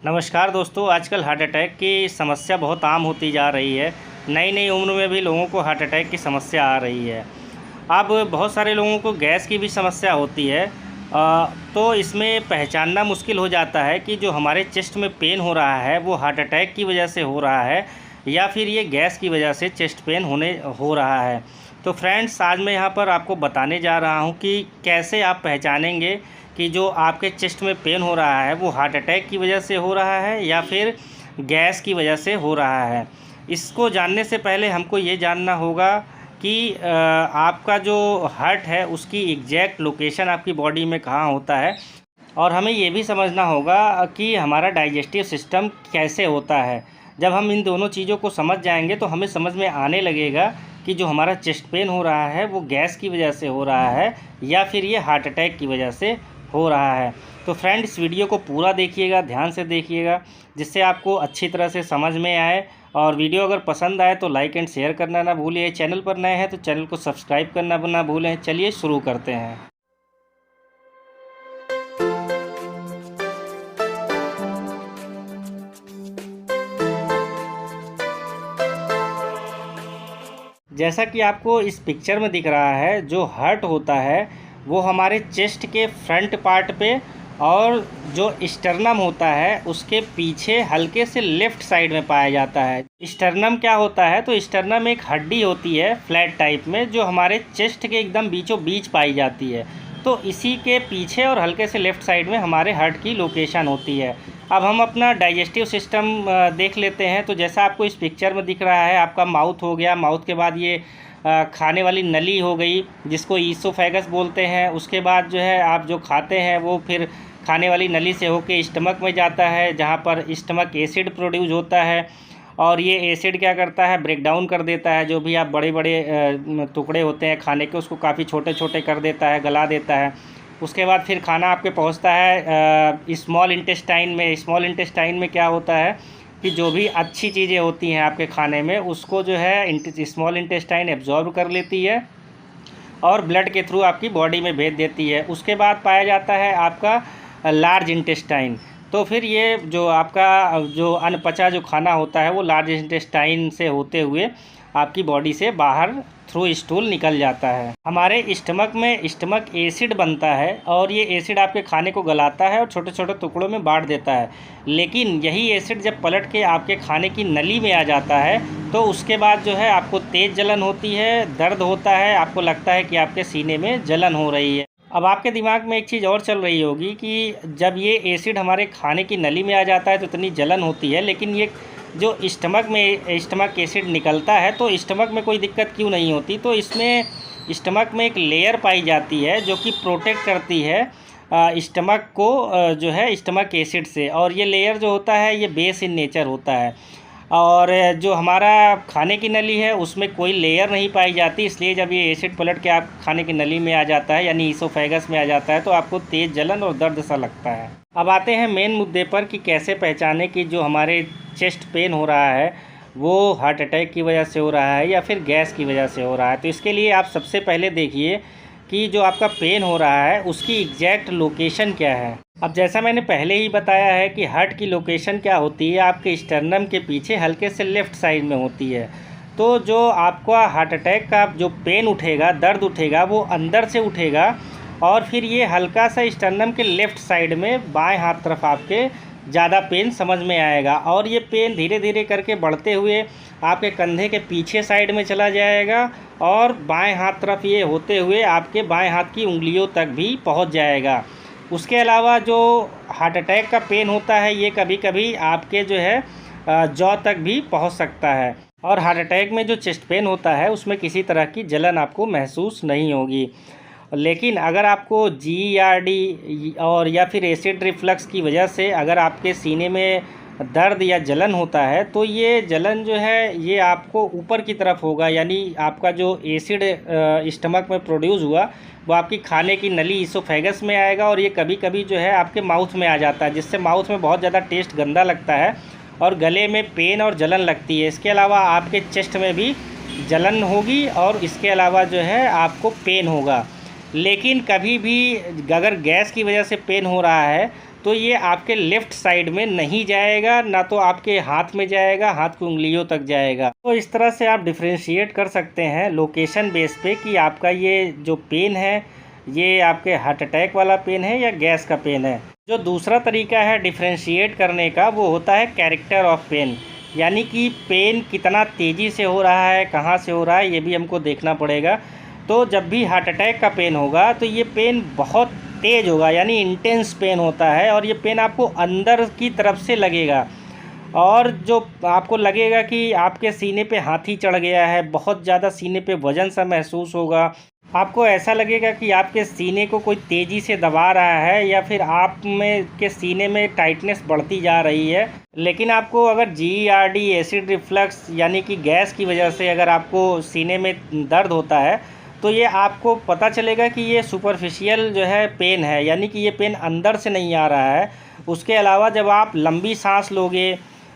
नमस्कार दोस्तों, आजकल हार्ट अटैक की समस्या बहुत आम होती जा रही है। नई नई उम्र में भी लोगों को हार्ट अटैक की समस्या आ रही है। अब बहुत सारे लोगों को गैस की भी समस्या होती है। तो इसमें पहचानना मुश्किल हो जाता है कि जो हमारे चेस्ट में पेन हो रहा है वो हार्ट अटैक की वजह से हो रहा है या फिर ये गैस की वजह से चेस्ट पेन हो रहा है। तो फ्रेंड्स, आज मैं यहाँ पर आपको बताने जा रहा हूँ कि कैसे आप पहचानेंगे कि जो आपके चेस्ट में पेन हो रहा है वो हार्ट अटैक की वजह से हो रहा है या फिर गैस की वजह से हो रहा है। इसको जानने से पहले हमको ये जानना होगा कि आपका जो हार्ट है उसकी एग्जैक्ट लोकेशन आपकी बॉडी में कहाँ होता है, और हमें ये भी समझना होगा कि हमारा डाइजेस्टिव सिस्टम कैसे होता है। जब हम इन दोनों चीज़ों को समझ जाएंगे तो हमें समझ में आने लगेगा कि जो हमारा चेस्ट पेन हो रहा है वो गैस की वजह से हो रहा है या फिर ये हार्ट अटैक की वजह से हो रहा है। तो फ्रेंड, इस वीडियो को पूरा देखिएगा, ध्यान से देखिएगा, जिससे आपको अच्छी तरह से समझ में आए। और वीडियो अगर पसंद आए तो लाइक एंड शेयर करना ना भूलिए। चैनल पर नए हैं तो चैनल को सब्सक्राइब करना ना भूलें। चलिए शुरू करते हैं। जैसा कि आपको इस पिक्चर में दिख रहा है, जो हार्ट होता है वो हमारे चेस्ट के फ्रंट पार्ट पे और जो स्टर्नम होता है उसके पीछे हल्के से लेफ़्ट साइड में पाया जाता है। स्टर्नम क्या होता है? तो स्टर्नम एक हड्डी होती है फ्लैट टाइप में, जो हमारे चेस्ट के एकदम बीचों बीच पाई जाती है। तो इसी के पीछे और हल्के से लेफ़्ट साइड में हमारे हार्ट की लोकेशन होती है। अब हम अपना डाइजेस्टिव सिस्टम देख लेते हैं। तो जैसा आपको इस पिक्चर में दिख रहा है, आपका माउथ हो गया, माउथ के बाद ये खाने वाली नली हो गई जिसको ईसोफेगस बोलते हैं। उसके बाद जो है आप जो खाते हैं वो फिर खाने वाली नली से होके स्टमक में जाता है, जहाँ पर स्टमक एसिड प्रोड्यूस होता है। और ये एसिड क्या करता है? ब्रेक डाउन कर देता है। जो भी आप बड़े बड़े टुकड़े होते हैं खाने के, उसको काफ़ी छोटे छोटे कर देता है, गला देता है। उसके बाद फिर खाना आपके पहुंचता है स्मॉल इंटेस्टाइन में। स्मॉल इंटेस्टाइन में क्या होता है कि जो भी अच्छी चीज़ें होती हैं आपके खाने में उसको जो है स्मॉल इंटेस्टाइन एब्जॉर्ब कर लेती है और ब्लड के थ्रू आपकी बॉडी में भेज देती है। उसके बाद पाया जाता है आपका लार्ज इंटेस्टाइन। तो फिर ये जो आपका जो अनपचा जो खाना होता है वो लार्ज इंटेस्टाइन से होते हुए आपकी बॉडी से बाहर थ्रू स्टूल निकल जाता है। हमारे स्टमक में स्टमक एसिड बनता है और ये एसिड आपके खाने को गलाता है और छोटे छोटे टुकड़ों में बांट देता है। लेकिन यही एसिड जब पलट के आपके खाने की नली में आ जाता है तो उसके बाद जो है आपको तेज़ जलन होती है, दर्द होता है, आपको लगता है कि आपके सीने में जलन हो रही है। अब आपके दिमाग में एक चीज़ और चल रही होगी कि जब ये एसिड हमारे खाने की नली में आ जाता है तो इतनी जलन होती है, लेकिन ये जो स्टमक एसिड निकलता है तो स्टमक में कोई दिक्कत क्यों नहीं होती? तो इसमें स्टमक में एक लेयर पाई जाती है जो कि प्रोटेक्ट करती है स्टमक को जो है स्टमक एसिड से। और ये लेयर जो होता है ये बेस इन नेचर होता है। और जो हमारा खाने की नली है उसमें कोई लेयर नहीं पाई जाती, इसलिए जब ये एसिड पलट के आप खाने की नली में आ जाता है यानी ईसोफेगस में आ जाता है तो आपको तेज़ जलन और दर्द सा लगता है। अब आते हैं मेन मुद्दे पर कि कैसे पहचाने कि जो हमारे चेस्ट पेन हो रहा है वो हार्ट अटैक की वजह से हो रहा है या फिर गैस की वजह से हो रहा है। तो इसके लिए आप सबसे पहले देखिए कि जो आपका पेन हो रहा है उसकी एग्जैक्ट लोकेशन क्या है। अब जैसा मैंने पहले ही बताया है कि हार्ट की लोकेशन क्या होती है, आपके स्टर्नम के पीछे हल्के से लेफ़्ट साइड में होती है। तो जो आपका हार्ट अटैक का जो पेन उठेगा, दर्द उठेगा, वो अंदर से उठेगा और फिर ये हल्का सा स्टर्नम के लेफ़्ट साइड में बाएं हाथ तरफ आपके ज़्यादा पेन समझ में आएगा। और ये पेन धीरे धीरे करके बढ़ते हुए आपके कंधे के पीछे साइड में चला जाएगा और बाएं हाथ तरफ ये होते हुए आपके बाएं हाथ की उंगलियों तक भी पहुंच जाएगा। उसके अलावा जो हार्ट अटैक का पेन होता है ये कभी कभी आपके जो है जॉ तक भी पहुंच सकता है। और हार्ट अटैक में जो चेस्ट पेन होता है उसमें किसी तरह की जलन आपको महसूस नहीं होगी। लेकिन अगर आपको GERD और या फिर एसिड रिफ्लक्स की वजह से अगर आपके सीने में दर्द या जलन होता है तो ये जलन जो है ये आपको ऊपर की तरफ होगा, यानी आपका जो एसिड स्टमक में प्रोड्यूस हुआ वो आपकी खाने की नली ईसोफेगस में आएगा और ये कभी कभी जो है आपके माउथ में आ जाता है, जिससे माउथ में बहुत ज़्यादा टेस्ट गंदा लगता है और गले में पेन और जलन लगती है। इसके अलावा आपके चेस्ट में भी जलन होगी और इसके अलावा जो है आपको पेन होगा। लेकिन कभी भी अगर गैस की वजह से पेन हो रहा है तो ये आपके लेफ़्ट साइड में नहीं जाएगा, ना तो आपके हाथ में जाएगा, हाथ की उंगलियों तक जाएगा। तो इस तरह से आप डिफ्रेंशिएट कर सकते हैं लोकेशन बेस पे कि आपका ये जो पेन है ये आपके हार्ट अटैक वाला पेन है या गैस का पेन है। जो दूसरा तरीका है डिफ्रेंशिएट करने का वो होता है कैरेक्टर ऑफ पेन, यानी कि पेन कितना तेज़ी से हो रहा है, कहाँ से हो रहा है, ये भी हमको देखना पड़ेगा। तो जब भी हार्ट अटैक का पेन होगा तो ये पेन बहुत तेज़ होगा, यानी इंटेंस पेन होता है, और ये पेन आपको अंदर की तरफ से लगेगा और जो आपको लगेगा कि आपके सीने पे हाथी चढ़ गया है, बहुत ज़्यादा सीने पे वज़न सा महसूस होगा। आपको ऐसा लगेगा कि आपके सीने को कोई तेज़ी से दबा रहा है या फिर आप में के सीने में टाइटनेस बढ़ती जा रही है। लेकिन आपको अगर GERD एसिड रिफ्लक्स यानी कि गैस की वजह से अगर आपको सीने में दर्द होता है तो ये आपको पता चलेगा कि ये सुपरफिशियल जो है पेन है, यानी कि ये पेन अंदर से नहीं आ रहा है। उसके अलावा जब आप लंबी सांस लोगे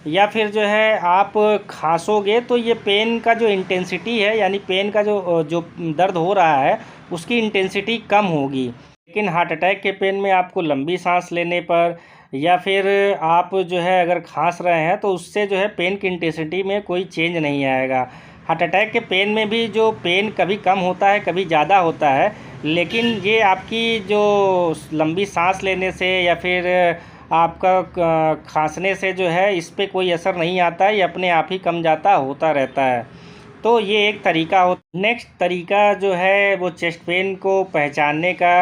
या फिर जो है आप खांसोगे तो ये पेन का जो इंटेंसिटी है, यानी पेन का जो दर्द हो रहा है उसकी इंटेंसिटी कम होगी। लेकिन हार्ट अटैक के पेन में आपको लंबी सांस लेने पर या फिर आप जो है अगर खांस रहे हैं तो उससे जो है पेन की इंटेंसिटी में कोई चेंज नहीं आएगा। हार्ट अटैक के पेन में भी जो पेन कभी कम होता है कभी ज़्यादा होता है, लेकिन ये आपकी जो लंबी सांस लेने से या फिर आपका खांसने से जो है इस पे कोई असर नहीं आता है, ये अपने आप ही कम जाता होता रहता है। तो ये एक तरीका हो। नेक्स्ट तरीका जो है वो चेस्ट पेन को पहचानने का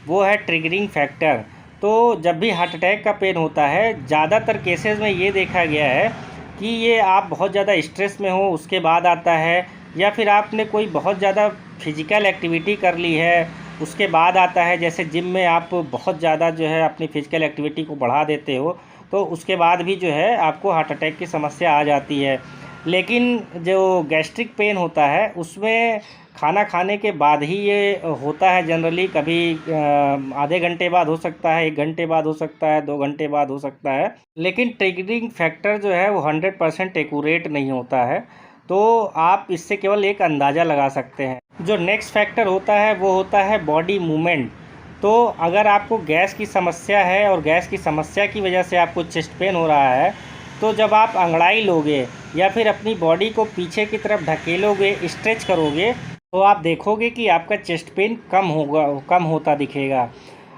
वो है ट्रिगरिंग फैक्टर। तो जब भी हार्ट अटैक का पेन होता है ज़्यादातर केसेस में ये देखा गया है कि ये आप बहुत ज़्यादा स्ट्रेस में हो उसके बाद आता है, या फिर आपने कोई बहुत ज़्यादा फिज़िकल एक्टिविटी कर ली है उसके बाद आता है। जैसे जिम में आप बहुत ज़्यादा जो है अपनी फ़िज़िकल एक्टिविटी को बढ़ा देते हो तो उसके बाद भी जो है आपको हार्ट अटैक की समस्या आ जाती है। लेकिन जो गैस्ट्रिक पेन होता है उसमें खाना खाने के बाद ही ये होता है जनरली। कभी आधे घंटे बाद हो सकता है, 1 घंटे बाद हो सकता है, 2 घंटे बाद हो सकता है, लेकिन ट्रिगरिंग फैक्टर जो है वो 100% एक्यूरेट नहीं होता है। तो आप इससे केवल एक अंदाज़ा लगा सकते हैं। जो नेक्स्ट फैक्टर होता है वो होता है बॉडी मूवमेंट। तो अगर आपको गैस की समस्या है और गैस की समस्या की वजह से आपको चेस्ट पेन हो रहा है तो जब आप अंगड़ाई लोगे या फिर अपनी बॉडी को पीछे की तरफ ढकेलोगे, स्ट्रेच करोगे, तो आप देखोगे कि आपका चेस्ट पेन कम होता दिखेगा।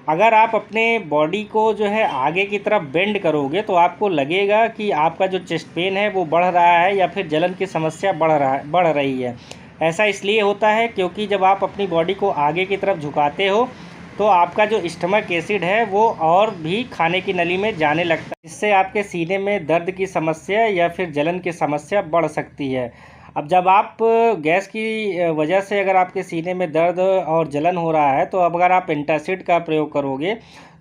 अगर आप अपने बॉडी को जो है आगे की तरफ बेंड करोगे तो आपको लगेगा कि आपका जो चेस्ट पेन है वो बढ़ रहा है या फिर जलन की समस्या बढ़ रही है। ऐसा इसलिए होता है क्योंकि जब आप अपनी बॉडी को आगे की तरफ झुकाते हो तो आपका जो स्टमक एसिड है वो और भी खाने की नली में जाने लगता है। इससे आपके सीने में दर्द की समस्या या फिर जलन की समस्या बढ़ सकती है। अब जब आप गैस की वजह से अगर आपके सीने में दर्द और जलन हो रहा है तो अब अगर आप एंटासिड का प्रयोग करोगे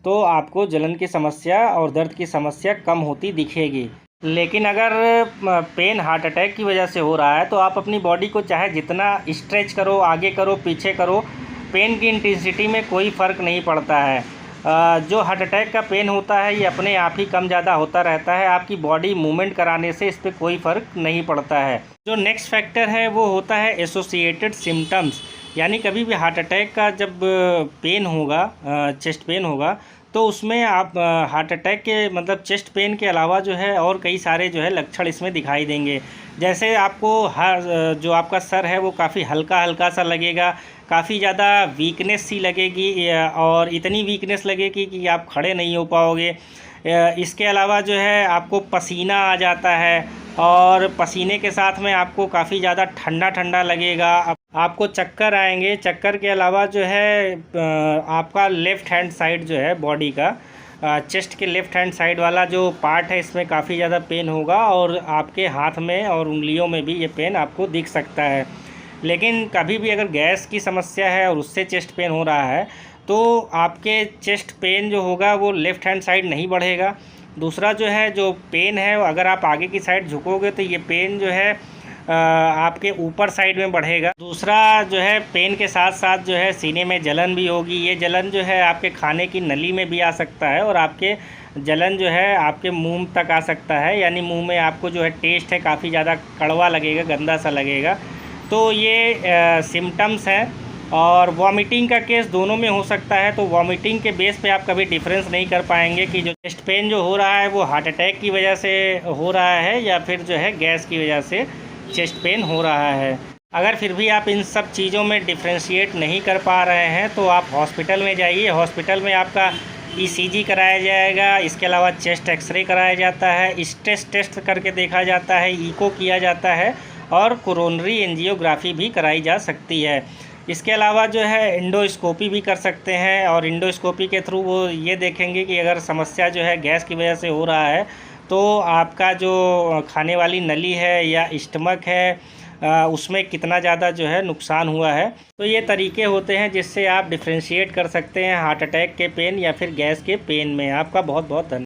तो आपको जलन की समस्या और दर्द की समस्या कम होती दिखेगी। लेकिन अगर पेन हार्ट अटैक की वजह से हो रहा है तो आप अपनी बॉडी को चाहे जितना स्ट्रेच करो, आगे करो, पीछे करो, पेन की इंटेंसिटी में कोई फ़र्क नहीं पड़ता है। जो हार्ट अटैक का पेन होता है ये अपने आप ही कम ज़्यादा होता रहता है। आपकी बॉडी मूवमेंट कराने से इस पर कोई फ़र्क नहीं पड़ता है। जो नेक्स्ट फैक्टर है वो होता है एसोसिएटेड सिम्टम्स, यानी कभी भी हार्ट अटैक का जब पेन होगा, चेस्ट पेन होगा, तो उसमें आप हार्ट अटैक के मतलब चेस्ट पेन के अलावा जो है और कई सारे जो है लक्षण इसमें दिखाई देंगे। जैसे आपको जो आपका सर है वो काफ़ी हल्का हल्का सा लगेगा, काफ़ी ज़्यादा वीकनेस सी लगेगी और इतनी वीकनेस लगेगी कि आप खड़े नहीं हो पाओगे। इसके अलावा जो है आपको पसीना आ जाता है और पसीने के साथ में आपको काफ़ी ज़्यादा ठंडा ठंडा लगेगा। आपको चक्कर आएंगे। चक्कर के अलावा जो है आपका लेफ़्ट हैंड साइड जो है बॉडी का, चेस्ट के लेफ़्ट हैंड साइड वाला जो पार्ट है इसमें काफ़ी ज़्यादा पेन होगा और आपके हाथ में और उंगलियों में भी ये पेन आपको दिख सकता है। लेकिन कभी भी अगर गैस की समस्या है और उससे चेस्ट पेन हो रहा है तो आपके चेस्ट पेन जो होगा वो लेफ़्ट हैंड साइड नहीं बढ़ेगा। दूसरा जो है जो पेन है अगर आप आगे की साइड झुकोगे तो ये पेन जो है आपके ऊपर साइड में बढ़ेगा। दूसरा जो है पेन के साथ साथ जो है सीने में जलन भी होगी। ये जलन जो है आपके खाने की नली में भी आ सकता है और आपके जलन जो है आपके मुंह तक आ सकता है, यानी मुंह में आपको जो है टेस्ट है काफ़ी ज़्यादा कड़वा लगेगा, गंदा सा लगेगा। तो ये सिम्टम्स हैं और वॉमिटिंग का केस दोनों में हो सकता है। तो वॉमिटिंग के बेस पे आप कभी डिफरेंस नहीं कर पाएंगे कि जो चेस्ट पेन जो हो रहा है वो हार्ट अटैक की वजह से हो रहा है या फिर जो है गैस की वजह से चेस्ट पेन हो रहा है। अगर फिर भी आप इन सब चीज़ों में डिफ्रेंशिएट नहीं कर पा रहे हैं तो आप हॉस्पिटल में जाइए। हॉस्पिटल में आपका ईसीजी कराया जाएगा, इसके अलावा चेस्ट एक्सरे कराया जाता है, स्ट्रेस टेस्ट करके देखा जाता है, इको किया जाता है और कोरोनरी एंजियोग्राफी भी कराई जा सकती है। इसके अलावा जो है एंडोस्कोपी भी कर सकते हैं और एंडोस्कोपी के थ्रू वो ये देखेंगे कि अगर समस्या जो है गैस की वजह से हो रहा है तो आपका जो खाने वाली नली है या स्टमक है उसमें कितना ज़्यादा जो है नुकसान हुआ है। तो ये तरीके होते हैं जिससे आप डिफ्रेंशिएट कर सकते हैं हार्ट अटैक के पेन या फिर गैस के पेन में। आपका बहुत बहुत धन्यवाद।